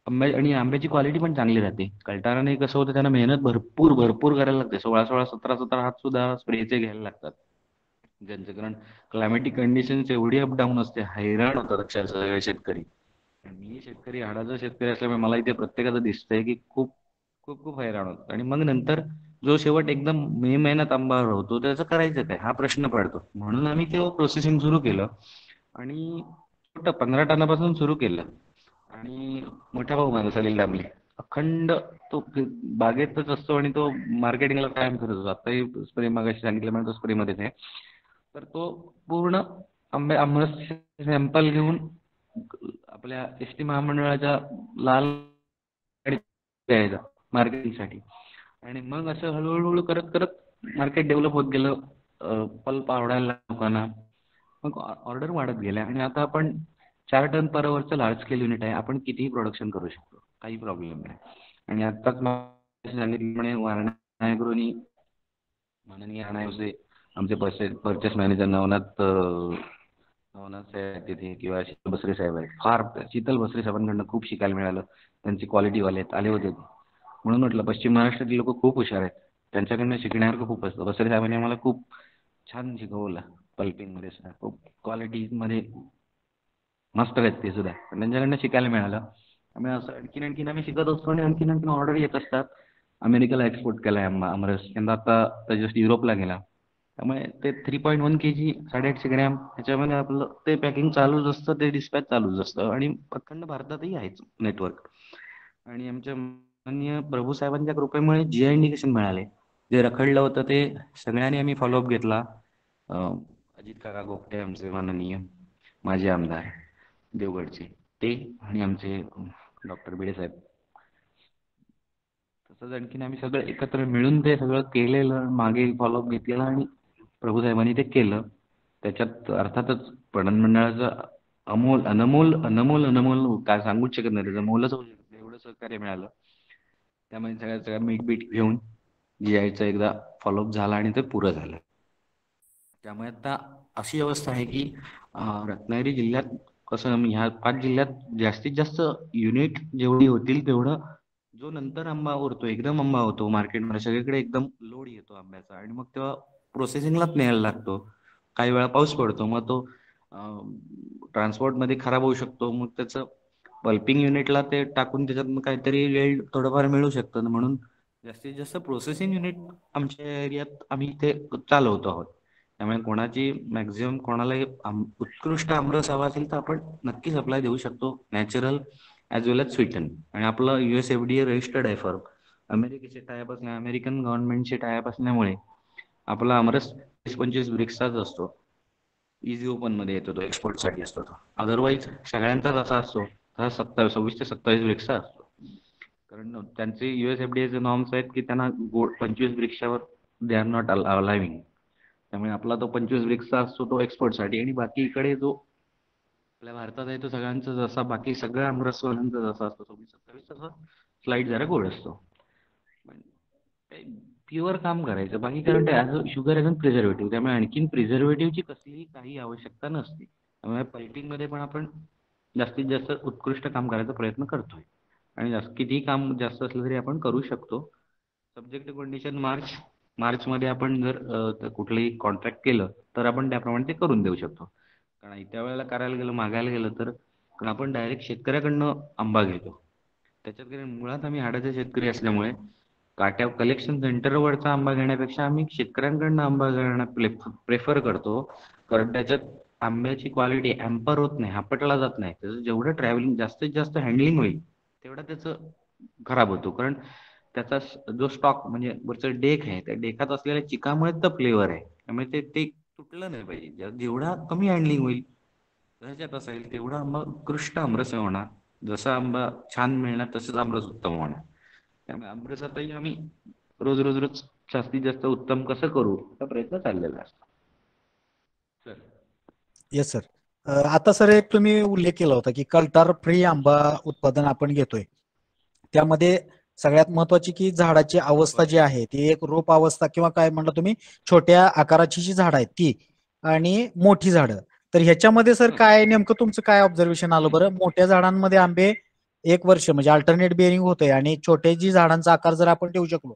आणि आंब्याची क्वालिटी पण चांगली राहते. कल्टाराने कसं होतं त्यांना मेहनत भरपूर भरपूर करायला लागते. 16-16, 17-17 हात सुद्धा स्प्रेचे घ्यायला लागतात. ज्यांचं कारण क्लायमॅटिक कंडिशन्स एवढी अपडाऊन असते, हैराण होतात अक्षरशः सगळे शेतकरी. मी शेतकरी, हाडाचा शेतकरी असल्यामुळे मला इथे प्रत्येकाचं दिसतंय की खूप खूप खूप हैराण होतात. आणि मग नंतर जो शेवट एकदम मे महिन्यात आंबा होतो त्याचं करायचं काय हा प्रश्न पडतो. म्हणून आम्ही ते प्रोसेसिंग सुरू केलं आणि छोटं 15 टनापासून सुरू केलं. आणि मोठा भाऊ माझा सलील दामले अखंड तो बागेतच असतो आणि तो मार्केटिंगला कायम करत असतो. आताही स्प्रे मागाशी सांगितल्यामुळे तो स्प्रे मध्येच आहे. तर तो पूर्ण आंब्याचे सॅम्पल घेऊन आपल्या एस टी महामंडळाच्या लाल गाडीत द्यायचा मार्केटिंगसाठी. आणि मग असं हळूहळू करत करत मार्केट डेव्हलप होत गेलं. पल्प आवडायला लागला लोकांना. मग ऑर्डर वाढत गेल्या आणि आता आपण 4 टन पर अवरचं लार्ज स्केल युनिट आहे. आपण कितीही प्रोडक्शन करू शकतो, काही प्रॉब्लेम नाही. आणि आत्ताच सांगितल्याप्रमाणे वारणा ॲग्रोनी माननीय अनायसे आमचे परचेस मॅनेजर नवनाथ साहेब आहेत तिथे, किंवा शीतल बसरे साहेब आहेत. फार शीतल बसरे साहेबांकडनं खूप शिकायला मिळालं. त्यांची क्वालिटीवाले आहेत, आले होते. म्हणून म्हटलं पश्चिम महाराष्ट्रातील लोक खूप हुशार आहेत, त्यांच्याकडनं शिकण्यासारखं खूप असतं. बसरे साहेबांनी आम्हाला खूप छान शिकवलं. पल्पिंगमध्ये सुद्धा खूप क्वालिटीमध्ये मस्त आहेत ते सुद्धा. पण त्यांच्याकडनं शिकायला मिळालं. त्यामुळे असं आणखीन आणखीन आम्ही शिकत असतो आणि आणखीन आणखीन ऑर्डर येत असतात. अमेरिकेला एक्सपोर्ट केला आहे आंबा आमरस. यंदा आता जस्ट युरोपला गेला. त्यामुळे ते 3.1 kg 850 ग्रॅम ह्याच्यामध्ये आपलं ते पॅकिंग चालूच असतं, ते डिस्पॅच चालूच असतं आणि अखंड भारतातही आहेच नेटवर्क. आणि आमच्या माननीय प्रभू साहेबांच्या कृपेमुळे GI इंडिकेशन मिळाले. जे रखडलं होतं ते सगळ्यांनी आम्ही फॉलोअप घेतला. अजित काका गोपटे आमचे माननीय माजी आमदार देवगडचे, ते आणि आमचे डॉक्टर भिडे साहेब. तसंच आणखीन आम्ही सगळं एकत्र मिळून ते सगळं केलेलं, मागे फॉलोअप घेतलेला आणि प्रभूसाहेबांनी ते केलं. त्याच्यात अर्थातच पणन मंडळाचं अमोल अनमोल अनमोल अनमोल काय सांगूच शकत नाही, त्याचं मोलच होऊ शकत नाही, एवढं सहकार्य मिळालं. त्यामुळे सगळ्या मीठ घेऊन GIचं एकदा फॉलोअप झाला आणि ते पुरं झालं. त्यामुळे आता अशी अवस्था आहे की रत्नागिरी जिल्ह्यात कसं ह्या 5 जिल्ह्यात जास्तीत जास्त युनिट जेवढी होतील तेवढं जो नंतर आंबा उरतो, एकदम आंबा होतो मार्केटमध्ये सगळीकडे एकदम लोड येतो आंब्याचा आणि मग तेव्हा प्रोसेसिंगलाच न्यायला लागतो. काही वेळा पाऊस पडतो, मग तो ट्रान्सपोर्टमध्ये खराब होऊ शकतो. मग त्याचं पल्पिंग युनिटला ते टाकून त्याच्यात मग काहीतरी वेळ थोडंफार मिळू शकतं. म्हणून जास्तीत जास्त प्रोसेसिंग युनिट आमच्या एरियात आम्ही ते चालवतो आहोत. त्यामुळे कोणाची मॅक्झिमम कोणालाही उत्कृष्ट आमरस हवा असेल तर आपण नक्की सप्लाय देऊ शकतो, नॅचरल ॲज वेल एज स्वीटन. आणि आपलं US FDA रजिस्टर्ड आहे फर्म. अमेरिकेचे टायअप असल्या अमेरिकन गव्हर्नमेंटचे टायअप असल्यामुळे आपला आमरस 25 ब्रिक्सचाच असतो. इझी ओपनमध्ये येतो, तो एक्सपोर्टसाठी असतो तो. अदरवाईज सगळ्यांचाच असा असतो, 26 ते 27 ब्रिक्सचा असतो. कारण त्यांचे US FDAचे नॉर्म्स आहेत की त्यांना 25 ब्रिक्सच्या वर दे आर नॉट अलाविंग. त्यामुळे आपला तो 25 ब्रिक्सचा असतो तो एक्सपोर्टसाठी. आणि बाकी इकडे जो आपल्या भारतात आहे तो सगळ्यांचा जसा बाकी सगळ्या आमरसवाल्यांचा जसा असतो 26-27 तसा स्लाईड जरा गोड असतो. प्युअर काम करायचं, बाकी कारण ते शुगर ॲज अ प्रिझर्वेटिव्ह, त्यामुळे आणखीन प्रिझर्वेटिव्हची कसलीही काही आवश्यकता नसते. त्यामुळे पल्पिंगमध्ये पण आपण जास्तीत जास्त उत्कृष्ट काम करायचा प्रयत्न करतोय. आणि कितीही काम जास्त असलं तरी आपण करू शकतो. सब्जेक्ट टू कंडिशन मार्चमध्ये आपण जर कुठलंही कॉन्ट्रॅक्ट केलं तर आपण त्याप्रमाणे ते करून देऊ शकतो. कारण त्या वेळेला करायला गेलं, मागायला गेलं तर आपण डायरेक्ट शेतकऱ्याकडनं आंबा घेतो. त्याच्यात मुळात आम्ही हाडाचे शेतकरी असल्यामुळे काट्या कलेक्शन सेंटरवरचा आंबा घेण्यापेक्षा आम्ही शेतकऱ्यांकडनं आंबा घेणं प्रेफर करतो. कारण त्याच्यात आंब्याची क्वालिटी हॅम्पर होत नाही, हापटला जात नाही. त्याचं जेवढं ट्रॅव्हलिंग जास्तीत जास्त हँडलिंग होईल तेवढं त्याचं खराब होतो. कारण त्याचा जो स्टॉक म्हणजे वरचं डेक आहे त्या डेकात असलेल्या चिकामुळे तर फ्लेवर आहे. त्यामुळे ते ते तुटलं नाही पाहिजे. जेवढा कमी हँडलिंग होईल त्याच्यात असेल तेवढा आंबा उत्कृष्ट आमरस होणार. जसा आंबा छान मिळणार तसंच आमरस उत्तम होणार. त्यामुळे आमरसातही आम्ही रोज रोज रोज जास्तीत जास्त उत्तम कसं करू हा प्रयत्न चाललेला असतो. Sir yes sir. आता सर एक तुम्ही उल्लेख केला होता की कल्टार फ्री आंबा उत्पादन आपण घेतोय. त्यामध्ये सगळ्यात महत्वाची की झाडाची अवस्था होय. जी आहे ती एक रोप अवस्था किंवा काय म्हणलं तुम्ही, छोट्या आकाराची जी झाड आहेत ती आणि मोठी झाडं. तर ह्याच्यामध्ये सर हं, काय नेमकं तुमचं काय ऑब्झर्वेशन आलं हं. बरं? मोठ्या झाडांमध्ये आंबे एक वर्ष म्हणजे अल्टरनेट बेअरिंग होतंय आणि छोटे जी झाडांचा आकार जर आपण ठेवू शकलो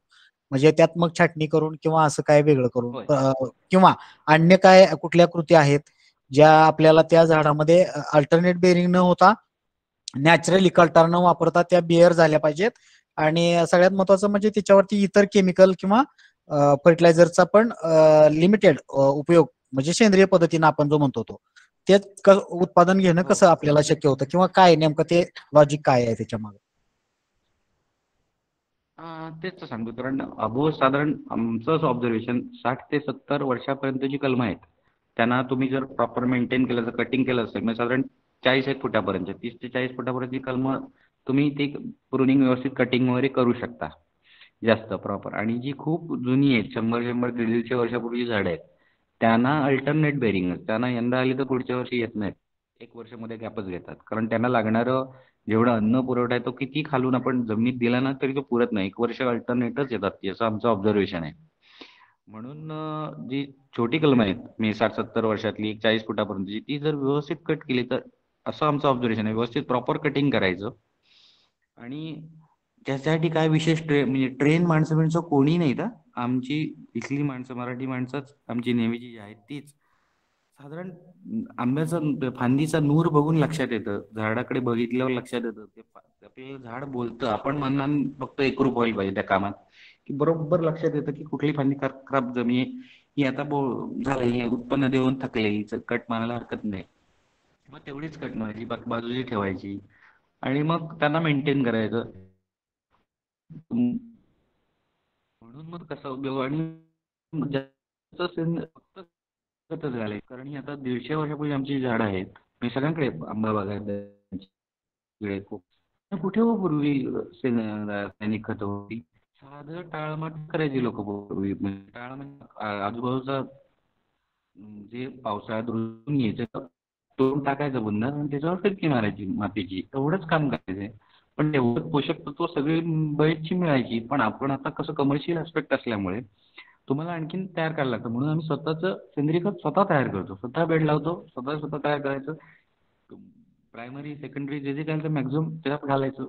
म्हणजे त्यात मग छाटणी करून किंवा असं काय वेगळं करून होय. किंवा अन्य काय कुठल्या कृती आहेत ज्या आपल्याला त्या झाडामध्ये अल्टरनेट बेअरिंग न होता नॅचरली कल्टार न वापरता त्या बिअर झाल्या पाहिजेत. आणि सगळ्यात महत्वाचं म्हणजे त्याच्यावरती इतर केमिकल किंवा फर्टिलायझरचा पण लिमिटेड उपयोग म्हणजे सेंद्रिय पद्धतीनं आपण जो म्हणतो तो ते उत्पादन घेणं हो कसं हो आपल्याला शक्य होतं किंवा काय नेमकं ते लॉजिक काय आहे त्याच्या मागे? तेच तर सांगतो कारण अबो साधारण आमचंच ऑब्झर्वेशन 60 ते 70 वर्षापर्यंतची कलमं आहेत. त्यांना तुम्ही जर प्रॉपर मेंटेन केलं तर कटिंग केलं असेल म्हणजे साधारण 40 फुटापर्यंत 30 ते 40 फुटापर्यंतची कलमं तुम्ही ती प्रुनिंग व्यवस्थित कटिंग वगैरे करू शकता जास्त प्रॉपर. आणि जी खूप जुनी आहेत 100 दीडशे वर्षापूर्वीची झाडं आहेत त्यांना अल्टरनेट बेरिंग त्यांना यंदा आली तर पुढच्या वर्षी येत नाहीत. 1 वर्षामध्ये गॅपच घेतात कारण त्यांना लागणारं जेवढा अन्न पुरवठा आहे तो किती खालून आपण जमिनीत दिला ना तरी तो पुरत नाही. 1 वर्ष अल्टरनेटच येतात असं आमचं ऑब्झर्वेशन आहे. म्हणून जी छोटी कलमं आहेत मी 60-70 वर्षातली 40 फुटापर्यंतची ती जर व्यवस्थित कट केली तर असं आमचं ऑब्झर्वेशन आहे. व्यवस्थित प्रॉपर कटिंग करायचं आणि त्यासाठी काय विशेष म्हणजे ट्रेन माणसं बिणसं कोणी नाहीत हां. आमची इथली माणसं मराठी माणसंच आमची नेहमीची जी आहेत तीच. साधारण आंब्याचा फांदीचा नूर बघून लक्षात येतं. झाडाकडे बघितल्यावर लक्षात येतं. आपल्याला झाड बोलतं. आपण म्हणणार फक्त एकरूप व्हायला पाहिजे त्या कामात, की बरोबर लक्षात येतं की कुठली फांदी खराब जमी आहे. ही आता झाली उत्पन्न देऊन थकले हिचं कट मारायला हरकत नाही. मग तेवढीच कट मारायची बाजूची ठेवायची आणि मग त्यांना मेंटेन करायचं. म्हणून मग कसा उपयोग आणि जास्त फक्त खतच घालायचं कारण ही आता 150 वर्षापूर्वी आमची झाडं आहेत. मी सगळ्यांकडे आंबा बागायत वेळेत खूप कुठे हो पूर्वी रासायनिक खतं होती. साधं टाळमाट करायची लोक पूर्वी म्हणजे टाळ म्हणजे आजूबाजूचा जे पावसाळ्यात रुजून यायचं तोडून टाकायचं बुंदा आणि त्याच्यावर फिरकी मारायची मातीची एवढंच काम करायचंय. पण तेवढं पोषक तत्व सगळी बाहेरची मिळायची. पण आपण आता कसं कमर्शियल ऍस्पेक्ट असल्यामुळे तुम्हाला आणखीन तयार करायला लागतं. म्हणून आम्ही स्वतःचं सेंद्रिय खत स्वतः तयार करतो. स्वतः बेड लावतो. स्वतः तयार करायचं. प्रायमरी सेकंडरी जे काय मॅक्झिमम त्यात घालायचं.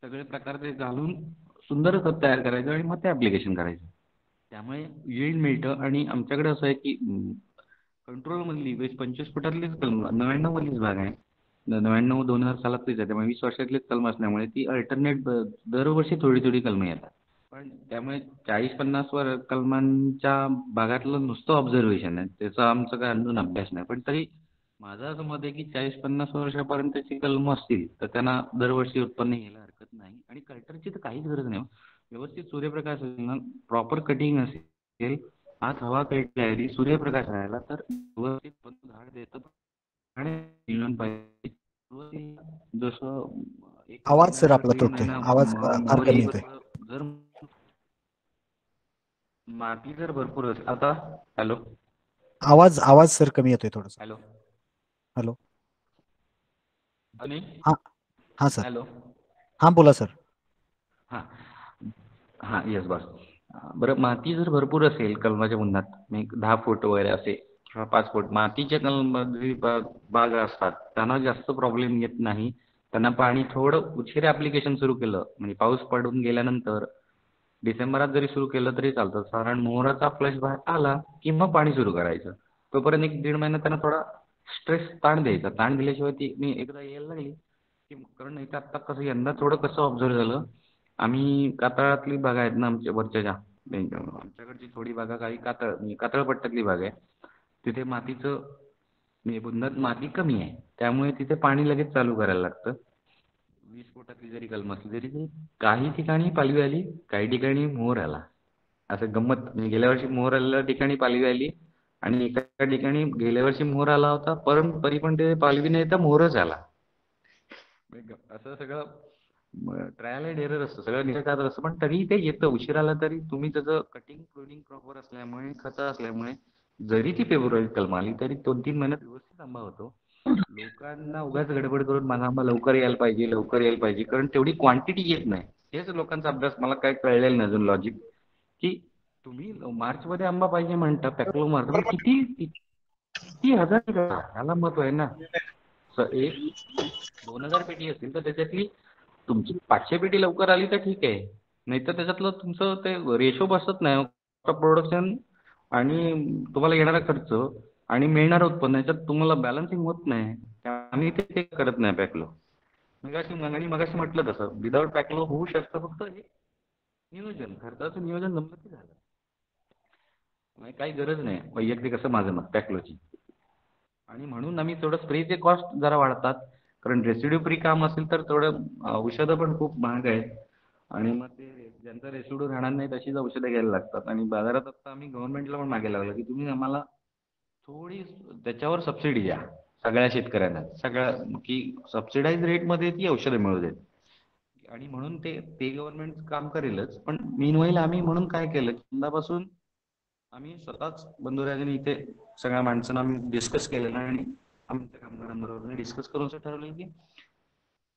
सगळे प्रकार ते घालून सुंदर खत तयार करायचं आणि मग ते ऍप्लिकेशन करायचं. त्यामुळे यील्ड मिळतं आणि आमच्याकडे असं आहे की कंट्रोल मधली 25 फुटातलीच कलम 99 मधलीच बाग आहे. 99 2000 सालातलीच आहे. त्यामुळे 20 वर्षातलीच कलम असल्यामुळे ती अल्टरनेट दरवर्षी थोडी थोडी कलमं येतात. पण त्यामुळे 40-50 कलमांच्या भागातलं नुसतं ऑब्झर्वेशन आहे. त्याचा आमचा काय अजून अभ्यास नाही. पण तरी माझं असं मत आहे की 40-50 वर्षापर्यंतची कलमं असतील तर त्यांना दरवर्षी उत्पन्न घ्यायला हरकत नाही. आणि कल्टरची तर काहीच गरज नाही. व्यवस्थित सूर्यप्रकाश असेल ना प्रॉपर कटिंग असेल आत हवा पेटली सूर्यप्रकाश राहिला तर व्यवस्थित झाड देतं. आणि जीवन पाहिजे जसं एक आवाज महिना सर झाड आपला दीड तुटतोय. महिना आवाज फार मोहर कमी येईल येतोय. जर माती जर भरपूर असेल आता हॅलो आवाज आवाज सर कमी येतोय थोडासा. Hello hello. आणि हा. हा सर. हॅलो हा बोला सर. हां हां येस बस बरं माती जर भरपूर असेल कलमाच्या बुंदात एक 10 फूट वगैरे असे किंवा 5 फूट मातीच्या कलमाची बाग असतात त्यांना जास्त प्रॉब्लेम येत नाही. त्यांना पाणी थोडं उशिरा ॲप्लिकेशन सुरू केलं म्हणजे पाऊस पडून गेल्यानंतर डिसेंबरात जरी सुरू केलं तरी चालतं. साधारण मोहराचा फ्लश बाहेर आला की मग पाणी सुरू करायचं. तोपर्यंत 1-1.5 महिना त्यांना थोडा स्ट्रेस ताण द्यायचा. ताण दिल्याशिवाय ती मी एकदा यायला लागली की कारण इथं आत्ता कसं यंदा थोडं कसं ऑब्झर्व झालं आम्ही कातळातली बागा आहेत ना आमच्या वरच्या आमच्याकडची थोडी बागा काही म्हणजे कातळ पट्ट्यातली बाग आहे. तिथे मातीचं म्हणजे बुंदात माती कमी आहे त्यामुळे तिथे पाणी लगेच चालू करायला लागतं. 20 फुटातली जरी कलम असली तरी ते काही ठिकाणी पालवी आली, काही ठिकाणी मोहर आला. असं गंमत म्हणजे गेल्या वर्षी मोहर आलेल्या ठिकाणी पालवी आली आणि एका ठिकाणी गेल्या वर्षी मोहर आला होता, पण तरी पण ते पालवी नाही तर मोहरच आला. असं सगळं ट्रायल अँड एरर असतं, सगळं निराकात असतं, पण तरी ते येतं. उशीर आला तरी तुम्ही त्याचं कटिंग प्रुनिंग प्रॉपर असल्यामुळे, खतं असल्यामुळे जरी ती फेब्रुवारीत कलम आली तरी 2-3 महिन्यात व्यवस्थित आंबा होतो. लोकांना उगाच गडबड करून माझा आंबा लवकर यायला पाहिजे, लवकर यायला पाहिजे, कारण तेवढी क्वांटिटी येत नाही. हेच लोकांचा अभ्यास मला काय कळलेलं नाही अजून लॉजिक, की तुम्ही मार्चमध्ये आंबा पाहिजे म्हणता, पॅकलो मारता, पण किती किती हजार करा, ह्याला महत्व आहे ना. एक 2000 पेटी असतील तर त्याच्यातली तुमची 500 पेटी लवकर आली तर ठीक आहे, नाहीतर त्याच्यातलं तुमचं ते रेशो बसत नाही प्रोडक्शन आणि तुम्हाला येणारा खर्च आणि मिळणारं उत्पन्न, याच्यात तुम्हाला बॅलन्सिंग होत नाही. आम्ही ते करत नाही पॅकलो. मगाशी म्हटलं तसं विदाऊट पॅकलो होऊ शकतं, फक्त हे नियोजन, खर्चाचं नियोजन जमलं की झालं. म्हणजे काही गरज नाही वैयक्तिक, असं माझं मत पॅकलोची. आणि म्हणून आम्ही थोडं स्प्रेचे कॉस्ट जरा वाढतात, कारण रेसिड्यू फ्री काम असेल तर थोडं औषधं पण खूप महाग आहेत आणि मग ते ज्यांचा रेसिड्यू राहणार नाही तशीच औषधं घ्यायला लागतात. आणि बाजारात आता आम्ही गव्हर्नमेंटला पण मागायला लागलो की तुम्ही आम्हाला थोडी त्याच्यावर सबसिडी द्या, सगळ्या शेतकऱ्यांना, सगळ्या, की सबसिडाईज रेटमध्ये ती औषधं मिळू देत. आणि म्हणून ते ते गव्हर्नमेंट काम करेलच, पण मीनवाईल आम्ही म्हणून काय केलं, यंदापासून आम्ही स्वतःच बंधुराजांनी इथे सगळ्या माणसांना आम्ही डिस्कस केलेलं आणि आमच्या कामगारांबरोबर डिस्कस करून असं ठरवलं की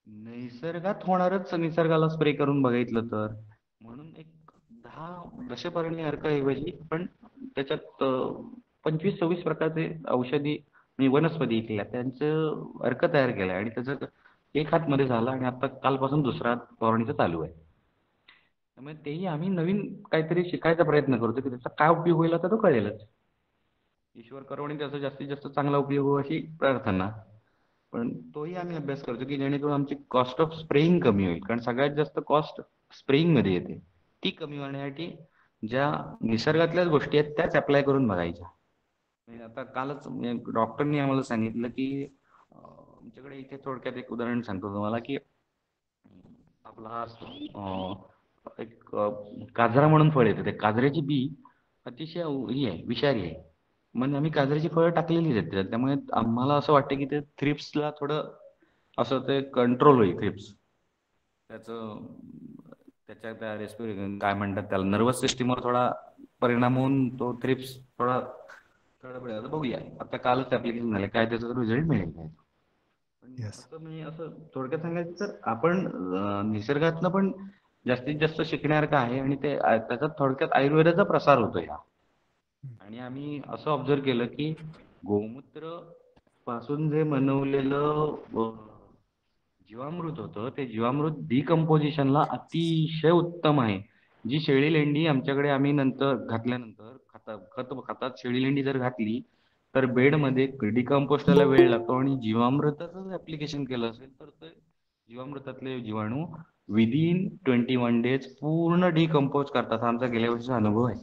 निसर्गात होणारच निसर्गाला स्प्रे करून बघितलं तर, म्हणून एक 10 दशपर्णी अर्काऐवजी पण त्याच्यात 25-26 प्रकारचे औषधी म्हणजे वनस्पती इथल्या त्यांचं अर्क तयार केलं आणि त्याचं एक हात मध्ये झाला आणि आता कालपासून दुसरा हात फवारणीचा चालू आहे. त्यामुळे तेही आम्ही नवीन काहीतरी शिकायचा प्रयत्न करतो की त्याचा काय उपयोग होईल आता तो कळेलच. ईश्वर करो आणि त्याचा जास्तीत जास्त चांगला उपयोग हो अशी प्रार्थना. पण तोही आम्ही अभ्यास करतो की जेणेकरून आमची कॉस्ट ऑफ स्प्रेइंग कमी होईल, कारण सगळ्यात जास्त कॉस्ट स्प्रेइंग मध्ये येते. ती कमी होण्यासाठी ज्या निसर्गातल्याच गोष्टी आहेत त्याच अप्लाय करून बघायच्या. म्हणजे आता कालच डॉक्टरनी आम्हाला सांगितलं की आमच्याकडे इथे थोडक्यात एक उदाहरण सांगतो तुम्हाला की आपला हा एक काजरा म्हणून फळ येतं, त्या काजऱ्याची बी अतिशय ही आहे, विषारी आहे. म्हणजे आम्ही काजऱ्याची फळं टाकलेली आहेत त्याच्यात, त्यामुळे आम्हाला असं वाटतं की ते थ्रिप्सला थोडं असं ते कंट्रोल होईल. थ्रिप्स त्याचं त्याच्या त्या रेस्पिरेशन काय म्हणतात त्याला, नर्वस सिस्टीमवर थोडा परिणाम होऊन तो थ्रिप्स थोडा थोडा बघूया. आता कालच ऍप्लिकेशन झाले, काय त्याचा रिझल्ट मिळेल काय. पण येस. असं म्हणजे असं थोडक्यात सांगायचं तर आपण निसर्गातनं पण जास्तीत जास्त शिकण्यासारखं आहे आणि ते त्याच्यात थोडक्यात आयुर्वेदाचा प्रसार होतो या. आणि आम्ही असं ऑब्झर्व केलं की गोमूत्र पासून जे बनवलेलं जीवामृत होतं, ते जीवामृत डिकम्पोजिशनला अतिशय उत्तम आहे. जी शेळी लेंडी आमच्याकडे आम्ही नंतर घातल्यानंतर खतात शेळी लेंडी जर घातली तर बेडमध्ये डिकम्पोस्टला वेळ लागतो आणि जीवामृताचं ऍप्लिकेशन केलं असेल तर ते जीवामृतातले जीवाणू विदिन 21 डेज पूर्ण डिकम्पोज करतात. हा आमचा गेल्या वर्षीचा अनुभव आहे.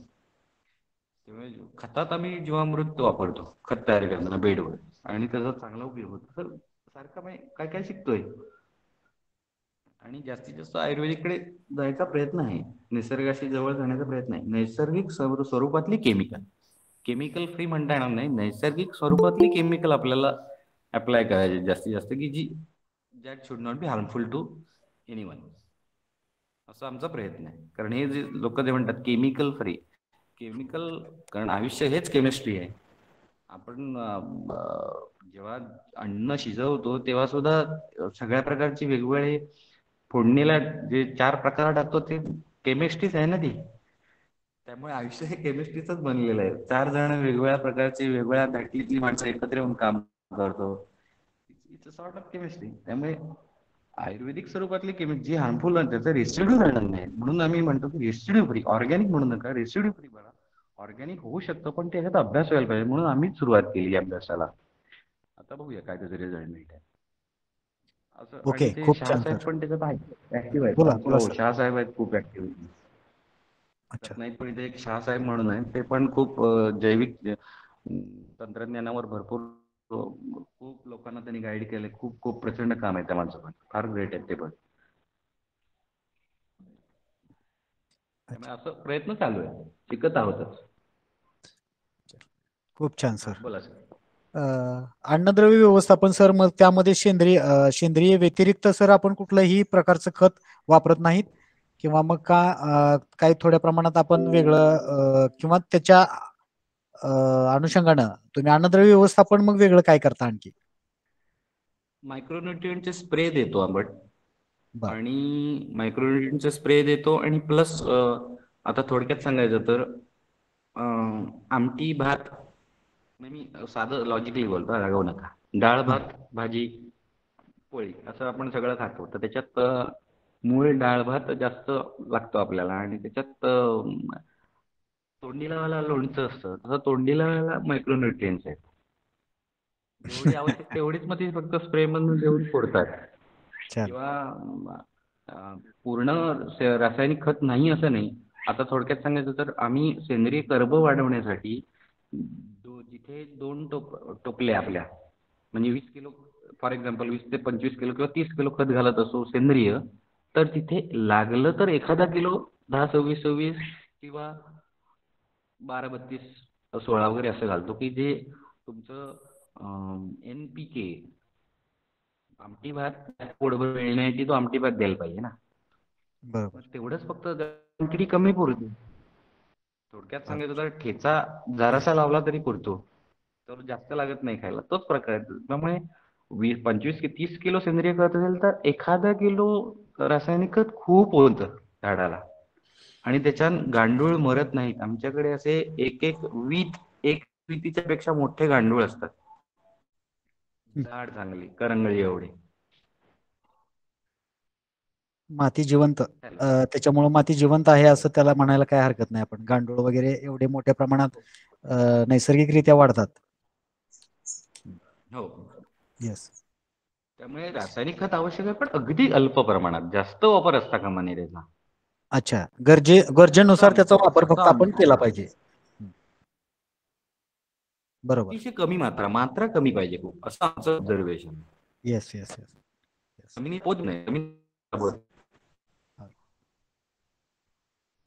त्यामुळे खतात आम्ही जीवामृत वापरतो खत तयार करताना बेडवर, आणि त्याचा चांगला उपयोग होतो. तर सारखा म्हणजे काय काय शिकतोय आणि जास्तीत जास्त आयुर्वेदिककडे जायचा प्रयत्न आहे, निसर्गाशी जवळ जाण्याचा प्रयत्न आहे. नैसर्गिक स्वरूपातली केमिकल, केमिकल फ्री म्हणता येणार नाही, नैसर्गिक स्वरूपातली केमिकल आपल्याला अप्लाय करायची जास्तीत जास्त, की जी that should not be harmful to anyone. असा आमचा प्रयत्न आहे. कारण हे जे लोक जे म्हणतात केमिकल फ्री, केमिकल, कारण आयुष्य हेच केमिस्ट्री आहे. आपण जेव्हा अन्न शिजवतो तेव्हा सुद्धा सगळ्या प्रकारची वेगवेगळे फोडणीला जे 4 प्रकार टाकतो ते केमिस्ट्रीच आहे ना ती. त्यामुळे आयुष्य हे केमिस्ट्रीचंच बनलेलं आहे. 4 जण वेगवेगळ्या प्रकारची वेगवेगळ्या धाटलीतली माणसं एकत्र येऊन काम करतो. It's a sort of chemistry. त्यामुळे आयुर्वेदिक स्वरूपातली केमिस्ट्री जी हार्मफुल आहे त्याचा रेसिड्यू राहणार नाही, म्हणून आम्ही म्हणतो की रेसिड्यू फ्री, ऑर्गॅनिक म्हणू नका, रेसिड्यू फ्री बघा. ऑर्गॅनिक होऊ शकतं पण त्याच्यात अभ्यास व्हायला पाहिजे, म्हणून आम्हीच सुरुवात केली या अभ्यासाला. आता बघूया काय त्याचा रिझल्ट मिळतंय असं. आणि ओके, ते खूप छान शहासाहेब सर. पण त्याच्यात आहेत, ऍक्टिव्ह आहेत. बोला बोला हो, सर. शहासाहेब आहेत, खूप ऍक्टिव्ह. अच्छा. नाहीत पण इथे एक शहासाहेब म्हणून आहे, ते पण खूप जैविक तंत्रज्ञानावर भरपूर खूप लोकांना त्यांनी गाईड केले. खूप खूप प्रचंड काम आहे त्या माणसाचं, फार ग्रेट आहेत ते पण. त्यामुळे असं प्रयत्न चालू आहे, शिकत आहोतच. खूप छान हा सर. बोला सर. अन्नद्रव्य व्यवस्थापन सर, मग त्यामध्ये सेंद्रिय व्यतिरिक्त सर आपण कुठलंही प्रकारचं खत वापरत नाहीत किंवा मग काही थोड्या प्रमाणात आपण वेगळं किंवा त्याच्या अनुषंगानं तुम्ही अन्नद्रव्य व्यवस्थापन मग वेगळं काय करता आणखी? मायक्रोन्युट्रिएंटचे स्प्रे देतो आपण, बर. आणि मायक्रोन्युट्रिएंटचे स्प्रे देतो, आणि प्लस आता थोडक्यात सांगायचं तर आमटी भात, म्हणजे मी साधं लॉजिकली बोलतो, रागवू नका. डाळ हा. भात भाजी पोळी असं आपण सगळं खातो, तर त्याच्यात मूळ डाळ भात जास्त लागतो आपल्याला, आणि त्याच्यात तोंडी लावायला लोणचं असतं, तसं तोंडी लावायला मायक्रोन्युट्रिएंट्स आहेत. जेवढी आवश्यक तेवढीच मग ती फक्त स्प्रे मधून देऊन सोडतात. छान. किंवा पूर्ण रासायनिक खत नाही असं नाही. आता थोडक्यात सांगायचं तर आम्ही सेंद्रिय कर्ब वाढवण्यासाठी जिथे 2 टोपल्या आपल्या, म्हणजे 20 किलो, फॉर एक्झाम्पल 20 ते 25 किलो किंवा 30 किलो खत घालत असो सेंद्रिय, तर तिथे लागलं तर एखादा किलो 10-26-26 किंवा 12-32-16 वगैरे असं घालतो, की जे तुमचं NPK, आमटी भात पोटभर मिळण्यासाठी तो आमटी भात द्यायला पाहिजे ना. बरोबर. मग तेवढंच फक्त क्वांटिटी कमी पुरते. थोडक्यात सांगायचं तर ठेचा जरासा लावला तरी पुरतो, तर जास्त लागत नाही खायला. तोच प्रकार आहे. त्यामुळे 25 की 30 किलो सेंद्रिय खत असेल तर एखादा किलो रासायनिक खत खूप होतं झाडाला, आणि त्याच्यात गांडूळ मरत नाहीत. आमच्याकडे असे एक वितीच्या पेक्षा मोठे गांडूळ असतात, झाड चांगली करंगळी एवढी. माती जिवंत, त्याच्यामुळे माती जिवंत आहे असं त्याला म्हणायला काय हरकत नाही. आपण गांडूळ वगैरे एवढे मोठ्या प्रमाणात नैसर्गिकरित्या वाढतात. हो. येस. त्यामुळे रासायनिक खत आवश्यक आहे, पण अगदी अल्प प्रमाणात. जास्त वापर असता कामा नये त्याचा. अच्छा, असं गरजेनुसार त्याचा वापर असं फक्त आपण केला हा. पाहिजे. बरोबर. अतिशय कमी मात्रा कमी पाहिजे खूप, असं आमचं observation. Yes yes yes yes. जमिनी पोत नाही, जमीन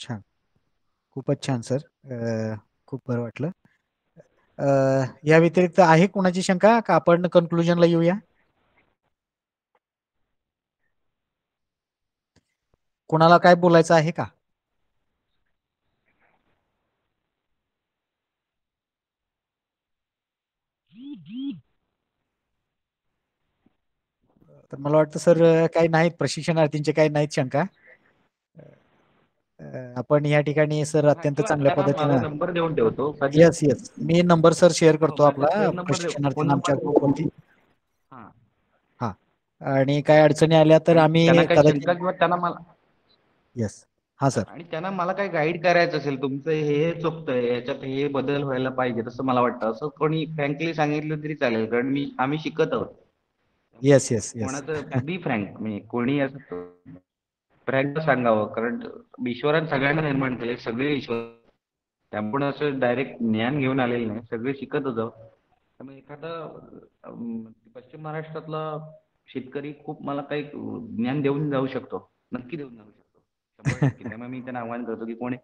छान. खूपच छान सर. खूप बरं वाटलं. या व्यतिरिक्त आहे कोणाची शंका का आपण कन्क्लुजनला येऊया? कोणाला काय बोलायचं आहे का? तर मला वाटतं सर काही नाहीत, प्रशिक्षणार्थींचे काही नाहीत शंका. आपण या ठिकाणी सर अत्यंत चांगल्या त्यांना माझा पद्धतीनं. नंबर देऊन ठेवतो कधी. येस येस, मी नंबर सर शेअर हो, करतो माझा आपला फोन नंबर, फोन प्रशिक्षणार्थींना आमच्या नंबर. ग्रुपवरती. हा. हा. आणि काय अडचणी आल्या तर आणि त्यांना आम्ही काही कदाचित. शंका किंवा त्यांना मला, येस. हा सर. आणि त्यांना मला काही गाईड करायचं असेल, तुमचं हे चुकतंय, याच्यात हे बदल व्हायला पाहिजे तसं मला वाटतं, असं कोणी फ्रँकली सांगितलं तरी चालेल, कारण आम्ही शिकत आहोत. त्यामुळे येस येस येस. कोणाचं बी फ्रँक, म्हणजे कोणी असं फ्रँक सांगावं, कारण ईश्वराने सगळ्यांना निर्माण केले, सगळे ईश्वर. त्यामुळे असं डायरेक्ट ज्ञान घेऊन आलेलं नाही, सगळे शिकतच आहोत. त्यामुळे एखादा पश्चिम महाराष्ट्रातला शेतकरी खूप मला काही ज्ञान देऊन जाऊ शकतो, नक्की देऊन जाऊ शकतो, 100%. त्यामुळे मी त्यांना आव्हान करतो की कोणी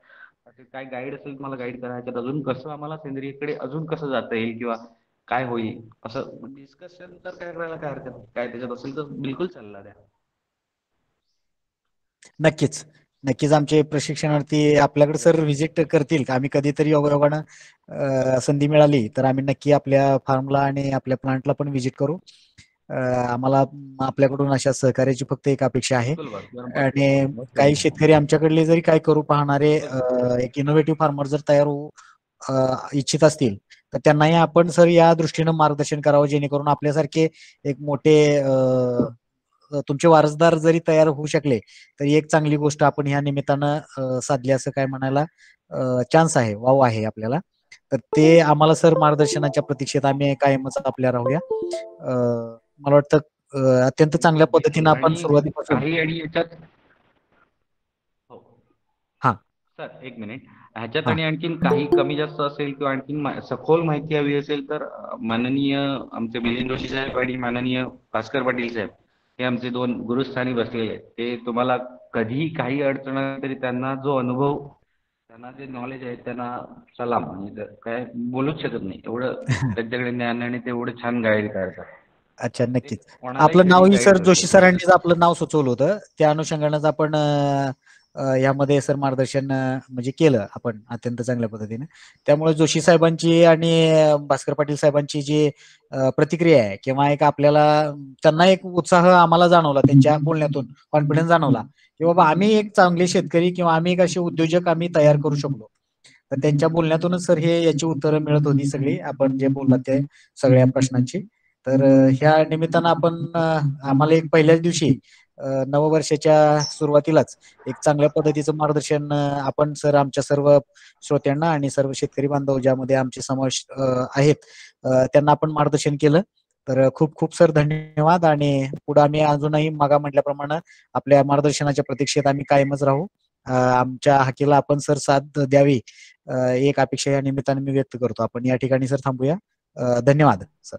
असे काय गाईड असेल मला गाईड करा, ह्याच्यात अजून कसं आम्हाला सेंद्रियकडे अजून कसं जाता येईल किंवा काय होईल, असं डिस्कशन तर करायला काय हरकत नाही. काय त्याच्यात असेल तर बिलकुल सल्ला द्या. नक्कीच नक्कीच आमचे प्रशिक्षणार्थी आपल्याकडे सर व्हिजिट करतील. आम्ही कधीतरी योगायोगानं संधी मिळाली तर आम्ही नक्की आपल्या फार्मला आणि आपल्या प्लांटला पण व्हिजिट करू. आम्हाला आपल्याकडून अशा सहकार्याची फक्त एक अपेक्षा आहे. बिलकुल बस. आणि काही शेतकरी आमच्याकडले जरी काय करू पाहणारे एक इनोव्हेटिव्ह फार्मर जर तयार होऊ इच्छित असतील तर त्यांनाही आपण सर या दृष्टीनं मार्गदर्शन करावं, जेणेकरून आपल्यासारखे एक मोठे तुमचे वारसदार जरी तयार होऊ शकले तरी एक चांगली गोष्ट आपण ह्या निमित्तानं साधली असं काय म्हणायला चान्स आहे, वाव आहे आपल्याला. तर ते आम्हाला सर मार्गदर्शनाच्या प्रतीक्षेत आम्ही कायमच आपल्या राहूया. मला वाटतं अत्यंत चांगल्या पद्धतीनं बिलकुल. आपण आणि सुरुवातीपासून. काही आणि याच्यात, हो हा सर एक मिनिट, ह्याच्यात हा. आणि आणखीन काही कमी जास्त असेल किंवा आणखीन सखोल माहिती हवी असेल तर माननीय आमचे मिलिंद जोशी साहेब आणि माननीय भास्कर पाटील साहेब हे आमचे 2 गुरुस्थानी बसलेले आहेत. ते तुम्हाला कधीही काही अडचण आली तरी त्यांना जो अनुभव, त्यांना जे नॉलेज आहे, त्यांना सलाम. म्हणजे काय बोलूच शकत नाही. एवढं त्यांच्याकडे ज्ञान आहे आणि ते एवढं छान गाईड करतात. अच्छा, ते नक्कीच. कोणालाही आपलं कधी नावही गाईड सर करू जोशी शकतात. सरांनीच आपलं नाव सुचवलं होतं. त्या अनुषंगानेच आपण यामध्ये सर मार्गदर्शन म्हणजे केलं आपण अत्यंत चांगल्या पद्धतीने. त्यामुळे जोशी साहेबांची आणि भास्कर पाटील साहेबांची जी प्रतिक्रिया आहे किंवा एक आपल्याला त्यांना एक उत्साह आम्हाला जाणवला त्यांच्या बोलण्यातून, कॉन्फिडन्स जाणवला, की बाबा आम्ही एक चांगले शेतकरी किंवा आम्ही एक असे उद्योजक आम्ही तयार करू शकलो. तर त्यांच्या बोलण्यातूनच सर हे याची उत्तरं मिळत होती सगळी आपण जे बोललात ते सगळ्या प्रश्नांची. तर ह्या निमित्तानं आपण आम्हाला एक पहिल्याच दिवशी नववर्षाच्या सुरुवातीलाच एक चांगल्या पद्धतीचं मार्गदर्शन आपण सर आमच्या सर्व श्रोत्यांना आणि सर्व शेतकरी बांधव ज्यामध्ये आमचे समावेश आहेत त्यांना आपण मार्गदर्शन केलं. तर खूप खूप सर धन्यवाद आणि पुढे आम्ही अजूनही मागा म्हटल्याप्रमाणे आपल्या मार्गदर्शनाच्या प्रतीक्षेत आम्ही कायमच राहू. आमच्या हाकेला आपण सर साथ द्यावी एक अपेक्षा या निमित्ताने मी व्यक्त करतो. आपण या ठिकाणी सर थांबूया. धन्यवाद सर.